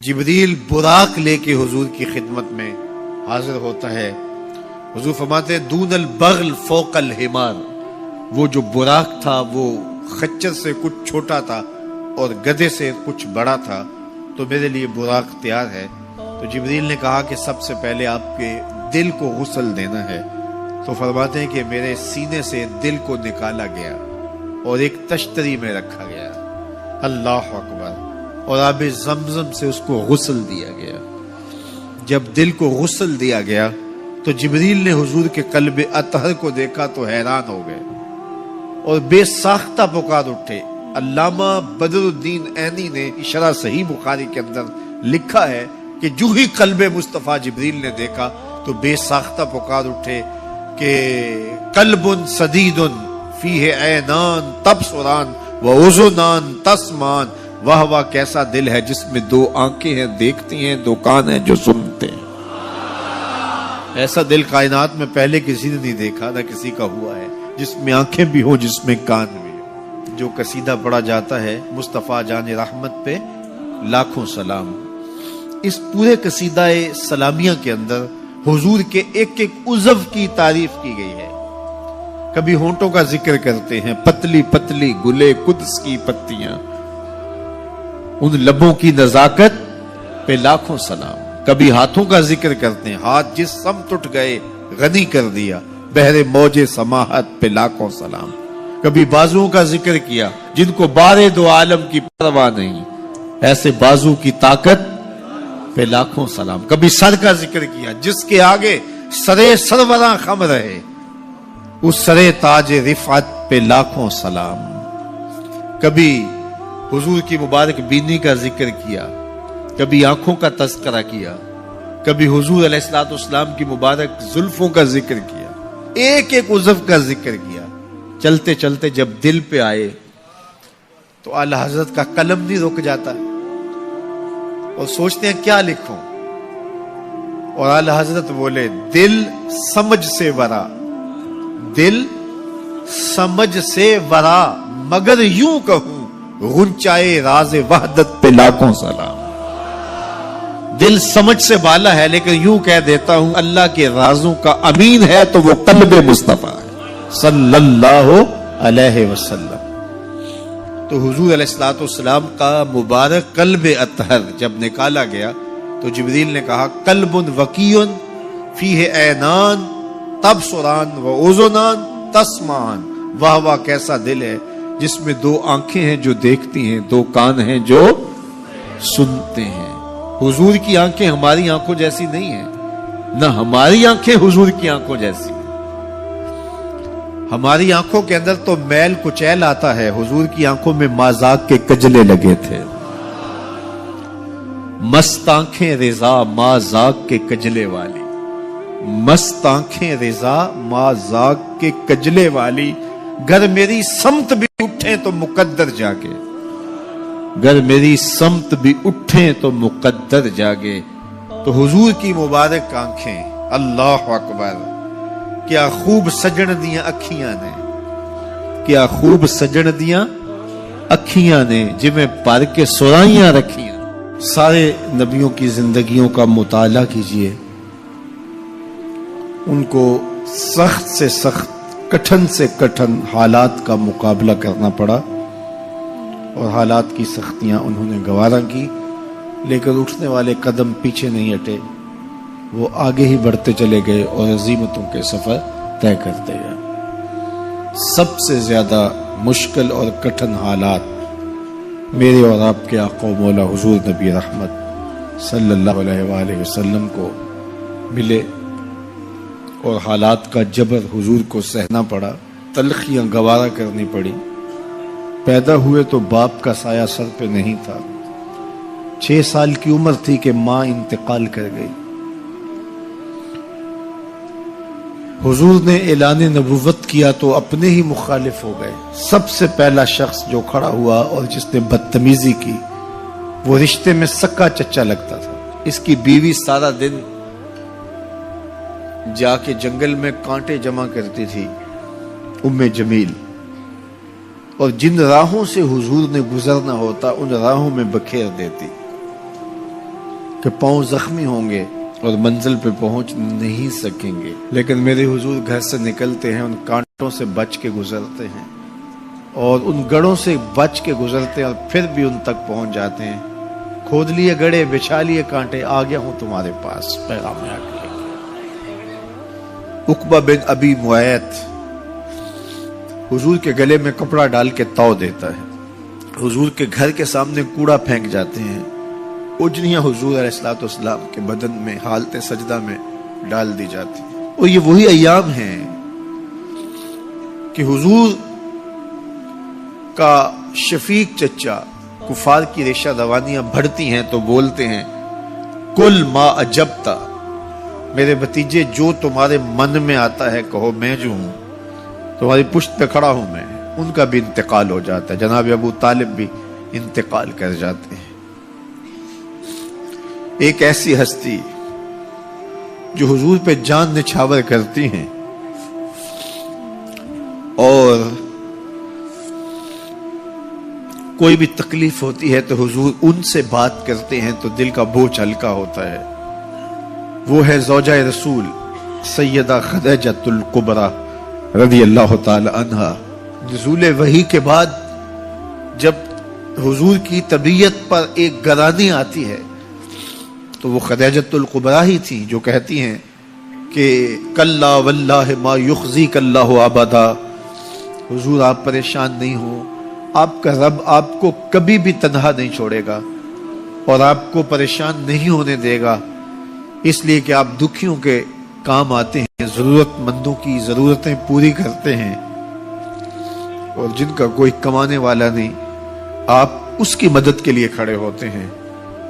جبریل براق لے کے حضور کی خدمت میں حاضر ہوتا ہے. حضور فرماتے ہیں دون البغل فوق الحمار، وہ جو براق تھا وہ خچر سے کچھ چھوٹا تھا اور گدھے سے کچھ بڑا تھا، تو میرے لیے براق تیار ہے. تو جبریل نے کہا کہ سب سے پہلے آپ کے دل کو غسل دینا ہے. تو فرماتے ہیں کہ میرے سینے سے دل کو نکالا گیا اور ایک تشتری میں رکھا گیا. اللہ اکبر. اور آب زمزم سے اس کو غسل دیا گیا. جب دل کو غسل دیا گیا تو جبریل نے حضور کے قلب اطہر کو دیکھا تو حیران ہو گئے اور بے ساختہ پکار اٹھے. علامہ بدر الدین عینی نے شرح صحیح بخاری کے اندر لکھا ہے کہ جو ہی قلب مصطفیٰ جبریل نے دیکھا تو بے ساختہ پکار اٹھے کہ قلب سدید فیہ عینان تبصران و اذنان تسمان. واہ واہ، کیسا دل ہے جس میں دو آنکھیں ہیں دیکھتی ہیں، دو کان ہیں جو سنتے ہیں. ایسا دل کائنات میں پہلے کسی نے نہیں دیکھا، نہ کسی کا ہوا ہے، جس میں آنکھیں بھی ہوں، جس میں کان بھی ہوں. جو قصیدہ پڑھا جاتا ہے مصطفیٰ جان رحمت پہ لاکھوں سلام، اس پورے قصیدہ سلامیہ کے اندر حضور کے ایک ایک عضو کی تعریف کی گئی ہے. کبھی ہونٹوں کا ذکر کرتے ہیں، پتلی پتلی گلے قدس کی پتیاں، ان لبوں کی نزاکت پہ لاکھوں سلام. کبھی ہاتھوں کا ذکر کرتے ہیں، ہاتھ جس سمت اٹھ گئے غنی کر دیا، بہر موج سماحت پہ لاکھوں سلام. کبھی بازوؤں کا ذکر کیا، جن کو بارے دو عالم کی پرواہ نہیں، ایسے بازو کی طاقت پہ لاکھوں سلام. کبھی سر کا ذکر کیا، جس کے آگے سرے سروراں خم رہے، اس سرے تاج رفعت پہ لاکھوں سلام. کبھی حضور کی مبارک بینی کا ذکر کیا، کبھی آنکھوں کا تذکرہ کیا، کبھی حضور علیہ الصلوۃ والسلام کی مبارک زلفوں کا ذکر کیا، ایک ایک عضو کا ذکر کیا. چلتے چلتے جب دل پہ آئے تو اعلی حضرت کا قلم نہیں رک جاتا اور سوچتے ہیں کیا لکھوں، اور اعلی حضرت بولے دل سمجھ سے ورا، دل سمجھ سے ورا، مگر یوں کہوں غنچائے راز وحدت پہ لاکھوں سلام. دل سمجھ سے بالا ہے لیکن یوں کہہ دیتا ہوں اللہ کے رازوں کا امین ہے تو وہ قلب مصطفیٰ ہے صلی اللہ علیہ وسلم. تو حضور علیہ الصلوۃ والسلام کا مبارک قلب اطہر جب نکالا گیا تو جبریل نے کہا قلب وقیع فیہ عینان تبصران و اذنان تسمعان. واہ واہ، کیسا دل ہے جس میں دو آنکھیں ہیں جو دیکھتی ہیں، دو کان ہیں جو سنتے ہیں. حضور کی آنکھیں ہماری آنکھوں جیسی نہیں ہیں، نہ ہماری آنکھیں حضور کی آنکھوں جیسی. ہماری آنکھوں کے اندر تو میل کچیل آتا ہے، حضور کی آنکھوں میں مازاق کے کجلے لگے تھے. مست آنکھیں رضا مازاق کے کجلے والی، مست آنکھیں رضا مازاق کے کجلے والی. گر میری سمت بھی اٹھیں تو مقدر جاگے، گر میری سمت بھی اٹھیں تو مقدر جاگے. تو حضور کی مبارک آنکھیں، اللہ اکبر، کیا خوب سجن دیاں اکھیاں نے، کیا خوب سجن دیاں اکھیاں نے، جمیں پر کے سرائیاں رکھیاں. سارے نبیوں کی زندگیوں کا مطالعہ کیجئے، ان کو سخت سے سخت، کٹھن سے کٹھن حالات کا مقابلہ کرنا پڑا اور حالات کی سختیاں انہوں نے گوارا کی، لیکن اٹھنے والے قدم پیچھے نہیں ہٹے، وہ آگے ہی بڑھتے چلے گئے اور عظیمتوں کے سفر طے کرتے گئے. سب سے زیادہ مشکل اور کٹھن حالات میرے اور آپ کے آقا و مولا حضور نبی رحمت صلی اللہ علیہ وآلہ وسلم کو ملے اور حالات کا جبر حضور کو سہنا پڑا، تلخیاں گوارا کرنی پڑی. پیدا ہوئے تو باپ کا سایہ سر پہ نہیں تھا، 6 سال کی عمر تھی کہ ماں انتقال کر گئی. حضور نے اعلان نبوت کیا تو اپنے ہی مخالف ہو گئے. سب سے پہلا شخص جو کھڑا ہوا اور جس نے بدتمیزی کی وہ رشتے میں سکا چچا لگتا تھا. اس کی بیوی سارا دن جا کے جنگل میں کانٹے جمع کرتی تھی، ام جمیل، اور جن راہوں سے حضور نے گزرنا ہوتا ان راہوں میں بکھیر دیتی. کہ پاؤں زخمی ہوں گے اور منزل پہ پہنچ نہیں سکیں گے، لیکن میرے حضور گھر سے نکلتے ہیں، ان کانٹوں سے بچ کے گزرتے ہیں اور ان گڑوں سے بچ کے گزرتے ہیں اور پھر بھی ان تک پہنچ جاتے ہیں۔ کھود لیے گڑے، بچھا لیے کانٹے، آ گیا ہوں تمہارے پاس پیغام آ کے۔ عقبہ بن ابی معیط حضور کے گلے میں کپڑا ڈال کے تاؤ دیتا ہے، حضور کے گھر کے سامنے کوڑا پھینک جاتے ہیں، اجنیاں حضور علیہ السلام کے بدن میں حالت سجدہ میں ڈال دی جاتی ہیں۔ اور یہ وہی ایام ہیں کہ حضور کا شفیق چچا کفار کی ریشہ دوانیاں بڑھتی ہیں تو بولتے ہیں کل ما اجبتا، میرے بھتیجے جو تمہارے من میں آتا ہے کہو، میں جو ہوں تمہاری پشت پہ کھڑا ہوں میں۔ ان کا بھی انتقال ہو جاتا ہے، جناب ابو طالب بھی انتقال کر جاتے ہیں۔ ایک ایسی ہستی جو حضور پہ جان نچھاور کرتی ہیں اور کوئی بھی تکلیف ہوتی ہے تو حضور ان سے بات کرتے ہیں تو دل کا بوجھ ہلکا ہوتا ہے، وہ ہے زوجہ رسول سیدہ خدیجہ الکبریٰ رضی اللہ تعالی عنہا۔ نزول وحی کے بعد جب حضور کی طبیعت پر ایک گرانی آتی ہے تو وہ خدیجہ الکبریٰ ہی تھی جو کہتی ہیں کہ کلا واللہ ما یخزیک اللہ ابدا، حضور آپ پریشان نہیں ہو، آپ کا رب آپ کو کبھی بھی تنہا نہیں چھوڑے گا اور آپ کو پریشان نہیں ہونے دے گا، اس لیے کہ آپ دکھیوں کے کام آتے ہیں، ضرورت مندوں کی ضرورتیں پوری کرتے ہیں، اور جن کا کوئی کمانے والا نہیں آپ اس کی مدد کے لیے کھڑے ہوتے ہیں،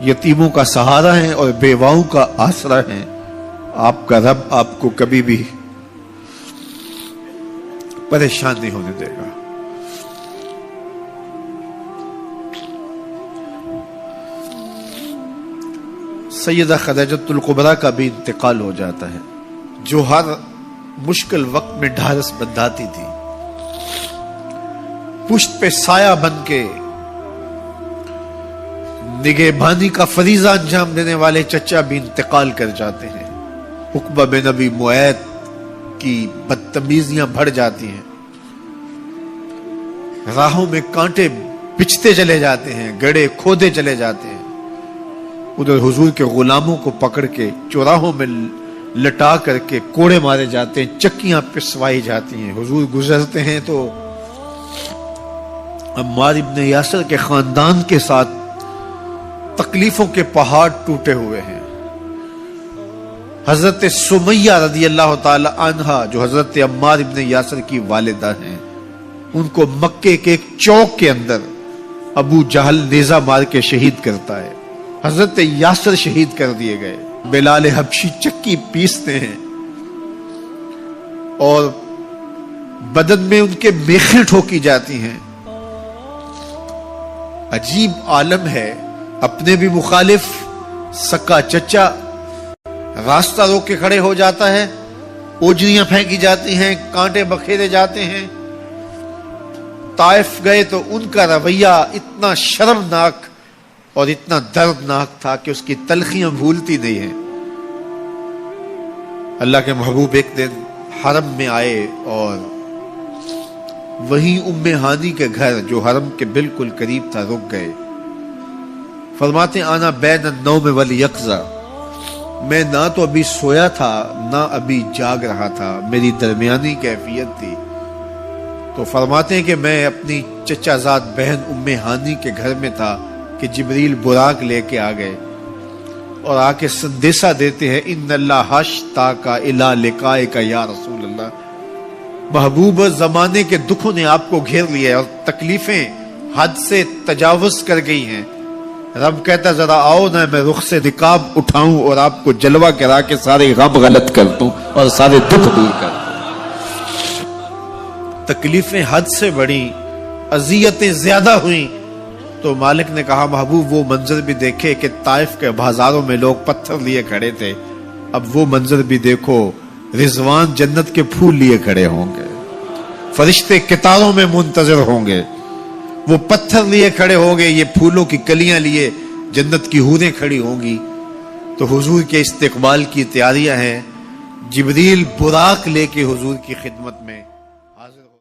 یتیموں کا سہارا ہیں اور بیواؤں کا آسرا ہیں۔ آپ کا رب آپ کو کبھی بھی پریشان نہیں ہونے دے گا۔ سیدہ خدیجہ الکبریٰ کا بھی انتقال ہو جاتا ہے، جو ہر مشکل وقت میں ڈھارس بندھاتی تھی، پشت پہ سایہ بن کے نگہبانی کا فریضہ انجام دینے والے چچا بھی انتقال کر جاتے ہیں۔ عقبہ بن ابی معیط کی بدتمیزیاں بڑھ جاتی ہیں، راہوں میں کانٹے بچھتے چلے جاتے ہیں، گڑے کھودے چلے جاتے ہیں، ادھر حضور کے غلاموں کو پکڑ کے چوراہوں میں لٹا کر کے کوڑے مارے جاتے ہیں، چکیاں پسوائی جاتی ہیں۔ حضور گزرتے ہیں تو عمار ابن یاسر کے خاندان کے ساتھ تکلیفوں کے پہاڑ ٹوٹے ہوئے ہیں۔ حضرت سمیہ رضی اللہ تعالی عنہا جو حضرت عمار ابن یاسر کی والدہ ہیں، ان کو مکے کے ایک چوک کے اندر ابو جہل نیزہ مار کے شہید کرتا ہے، حضرت یاسر شہید کر دیے گئے۔ بلال حبشی چکی پیستے ہیں اور بدن میں ان کے میخیں ٹھوکی جاتی ہیں۔ عجیب عالم ہے، اپنے بھی مخالف سکا چچا راستہ روک کے کھڑے ہو جاتا ہے، اوجریاں پھینکی جاتی ہیں، کانٹے بکھیرے جاتے ہیں۔ طائف گئے تو ان کا رویہ اتنا شرمناک اور اتنا دردناک تھا کہ اس کی تلخیاں بھولتی نہیں ہیں۔ اللہ کے محبوب ایک دن حرم میں آئے اور وہیں ام ہانی کے گھر جو حرم کے بالکل قریب تھا رک گئے۔ فرماتے ہیں آنا بین النوم والیقظہ، میں نہ تو ابھی سویا تھا نہ ابھی جاگ رہا تھا، میری درمیانی کیفیت تھی۔ تو فرماتے ہیں کہ میں اپنی چچا زاد بہن ام ہانی کے گھر میں تھا کہ جبریل براق لے کے آ گئے اور آ کے سندیسہ دیتے ہیں ان اللہ حشتاک الی لقائک یا رسول اللہ، محبوب زمانے کے دکھوں نے آپ کو گھیر لیا ہے اور تکلیفیں حد سے تجاوز کر گئی ہیں۔ رب کہتا ذرا آؤ نا میں رخ سے نقاب اٹھاؤں اور آپ کو جلوہ کرا کے سارے غم غلط کر دوں اور سارے دکھ دور کر دوں۔ تکلیفیں حد سے بڑھی، اذیتیں زیادہ ہوئیں تو مالک نے کہا محبوب وہ منظر بھی دیکھے کہ طائف کے بازاروں میں لوگ پتھر لیے کھڑے تھے، اب وہ منظر بھی دیکھو، رضوان جنت کے پھول لیے کھڑے ہوں گے، فرشتے قطاروں میں منتظر ہوں گے، وہ پتھر لیے کھڑے ہوں گے، یہ پھولوں کی کلیاں لیے جنت کی حوریں کھڑی ہوں گی، تو حضور کے استقبال کی تیاریاں ہیں. جبریل براق لے کے حضور کی خدمت میں